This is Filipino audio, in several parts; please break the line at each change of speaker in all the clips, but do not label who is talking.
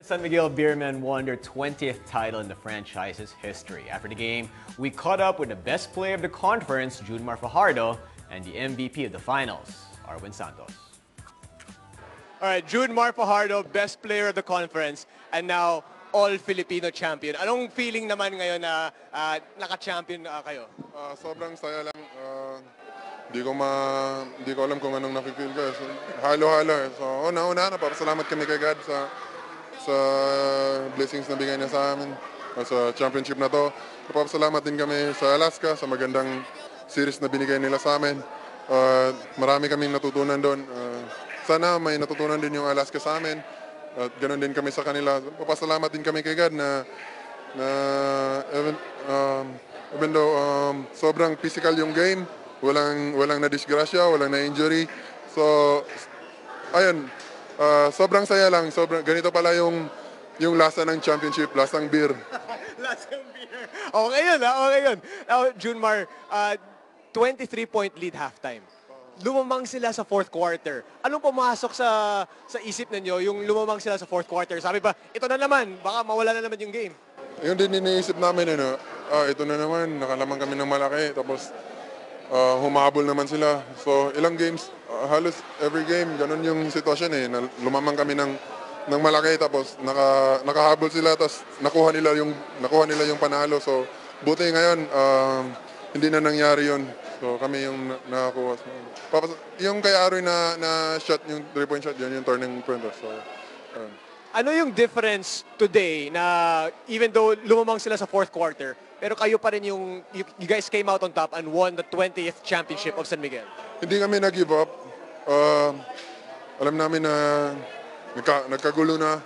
San Miguel Beermen won their 20th title in the franchise's history. After the game, we caught up with the best player of the conference, Junmar Fajardo, and the MVP of the finals, Arwin Santos.
All right, Junmar Fajardo, best player of the conference, and now all-Filipino champion. Anong feeling naman ngayon na naka-champion kayo?
Sobrang saya lang. Di ko alam kung anong nafe-feel ko. So, halo-halo. So, una-una, napapasalamat kami kay God sa blessings na bigay niya sa amin. Sa championship na to. Napapasalamat din kami sa Alaska, sa magandang series na binigay nila sa amin. Marami kaming natutunan doon. Sana may natutunan din yung Alaska sa amin. At ganoon din kami sa kanila. Papasalamat din kami kay God na even though sobrang physical yung game, walang na-disgrasya, walang na-injury. So, ayun, sobrang saya lang. Ganito pala yung lasa ng championship, lasang beer.
Lasang beer. Okay yun, ha? Okay yun. Now, Junmar, 23-point lead halftime. Lumamang sila sa fourth quarter. Anong pumasok sa isip ninyo yung lumamang sila sa fourth quarter? Sabi ba, ito na naman, baka mawala na naman yung game.
Yun din iniisip namin, ito na naman, nakalamang kami ng malaki. Tapos, humabol naman sila. So, ilang games, halos every game, ganun yung sitwasyon lumamang kami ng malaki, tapos nakahabol sila, tapos nakuha nila yung panalo. So, buti ngayon, hindi na nangyari yun. So, kami yung nakakuha. Yung kay Aroy na shot, yung 3-point shot, yun yung turning point. So,
ano yung difference today na even though lumamang sila sa fourth quarter, pero kayo pa rin you guys came out on top and won the 20th championship of San Miguel?
Hindi kami nag-give up. Alam namin na nagkagulo na.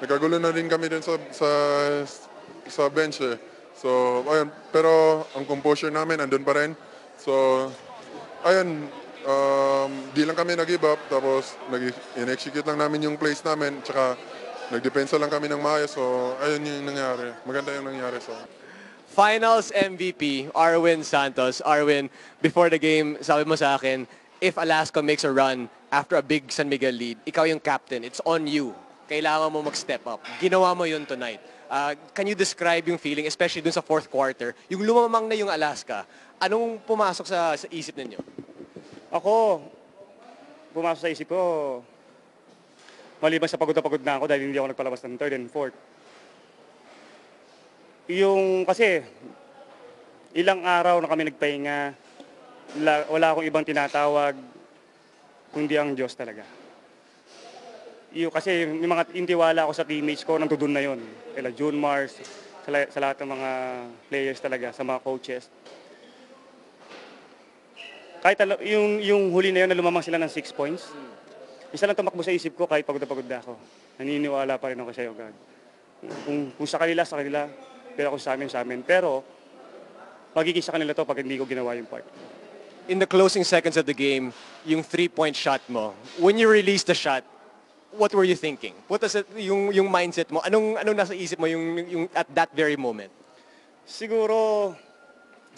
Nagkagulo na rin kami din sa bench. So, ayun. Pero ang composure namin andun pa rin. So, ayun. Di lang kami nag-give up. Tapos, in-execute lang namin yung plays namin. Tsaka, nagdepensa lang kami ng maayos. So, ayun yung nangyari. Maganda yung nangyari. So.
Finals MVP, Arwin Santos. Arwin, before the game, sabi mo sa akin, if Alaska makes a run after a big San Miguel lead, ikaw yung captain. It's on you. Kailangan mo mag-step up. Ginawa mo yun tonight. Can you describe yung feeling, especially dun sa fourth quarter? Yung lumamang na yung Alaska, anong pumasok sa isip ninyo?
Ako, pumasok sa isip ko, maliban sa pagod na pagod na ako dahil hindi ako nagpalabas ng third and fourth. Yung kasi, ilang araw na kami nagpahinga, wala akong ibang tinatawag, kundi ang Diyos talaga. Kasi yung mga intiwala ko sa teammates ko, nandun na yun. Kaya Junmar, sa lahat ng mga players talaga, sa mga coaches. Kahit yung huli na yun na lumamang sila ng 6 points, isa lang tumakbo sa isip ko kahit pagod na ako. Naniniwala pa rin ako sa iyo, God. Kung sa kanila, pero kung sa amin. Pero, magiging sa kanila to pag hindi ko ginawa yung part.
In the closing seconds of the game, yung 3-point shot mo, when you released the shot, what were you thinking? What is it, yung mindset mo? Anong nasa isip mo yung at that very moment?
Siguro,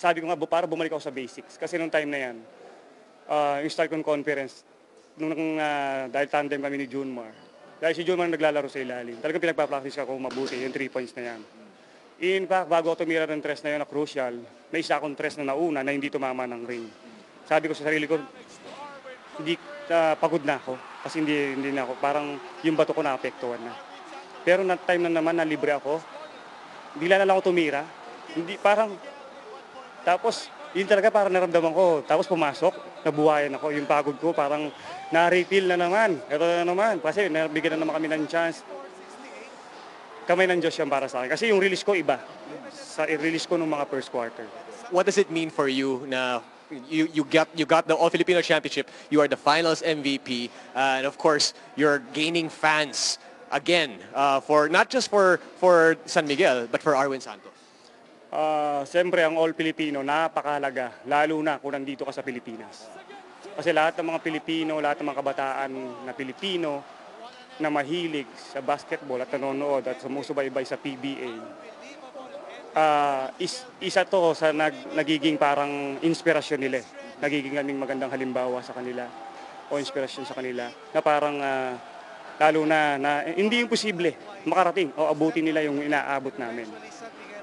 sabi ko nga, para bumalik ako sa basics. Kasi nung time na yan, yung start kong conference, dahil tandem kami ni Junmar. Dahil si Junmar naglalaro sa ilalim. Talagang pinagpa-practice ako mabuti yung 3 points na yan. In fact, bago ako tumira ng tres na yun na crucial, may isa akong tres na nauna na hindi tumama ng ring. Sabi ko sa sarili ko, pagod na ako. Kasi hindi na ako, parang yung bato ko naapektuhan na. Pero na time na naman na libre ako, bigla na lang ako tumira. Tapos, yun talaga parang naramdaman ko. Tapos pumasok, nabuhayan ako. Yung pagod ko parang na-refill na naman. Ito na naman. Kasi nabigyan na naman kami ng chance. Kamay ng Diyos yan para sa akin. Kasi yung release ko iba. Sa release ko nung mga first quarter.
What does it mean for you na you got the All-Filipino Championship, you are the finals MVP, and of course, you're gaining fans again, for not just for San Miguel, but for Arwin Santos?
Siyempre, ang All-Filipino, napakahalaga, lalo na kung nandito ka sa Pilipinas. Kasi lahat ng mga Pilipino, lahat ng mga kabataan na Pilipino, na mahilig sa basketball at nanonood at sumusubaybay sa PBA, isa to sa nagiging parang inspirasyon nila. Nagiging kaming magandang halimbawa sa kanila o inspirasyon sa kanila na parang Lalo na hindi imposible makarating o abutin nila yung inaabot namin.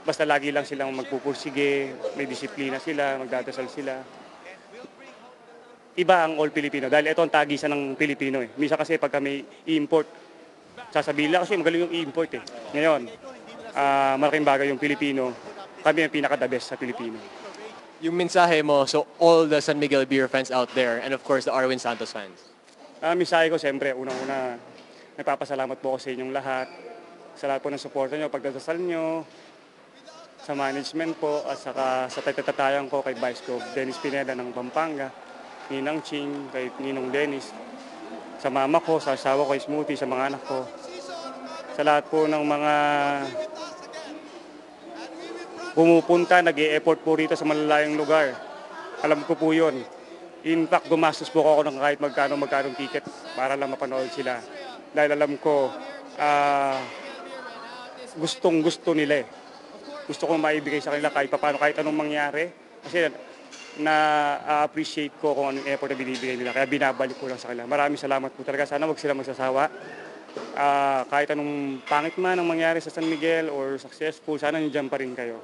Basta lagi lang silang magpupursige, may disiplina sila, magdadasal sila. Iba ang all Filipino dahil ito ang tagisan ng Pilipino eh. Minsan kasi pag kami i-import, sasabihin lang kasi magaling yung i-import eh. Ngayon, malaking bagay yung Pilipino. Kami ang pinaka-the best sa Pilipino.
Yung mensahe mo, so all the San Miguel Beer fans out there, and of course the Arwin Santos fans.
Mensahe ko siyempre, unang-una, nagpapasalamat po ako sa inyong lahat. Sa lahat po ng suporta nyo, pagdadasal nyo, sa management po, at saka sa tatatatayan ko kay Vice Gov Dennis Pineda ng Pampanga, Ninang Ching, kay Ninong Dennis, sa mama ko, sa asawa ko, kay Smoothie, sa mga anak ko. Sa lahat po ng mga pumupunta, nag-e-effort po rito sa malalayong lugar. Alam ko po yun. In fact, gumastos po ako ng kahit magkano ticket para lang mapanood sila. Dahil alam ko, gustong-gusto nila eh. Gusto kong maibigay sa kanila kahit paano, kahit anong mangyari. Kasi na-appreciate ko kung anong effort na binibigay nila. Kaya binabalik ko lang sa kanila. Maraming salamat po talaga. Sana wag sila magsasawa. Kahit anong pangit man ang mangyari sa San Miguel or successful, sana nandiyan pa rin kayo.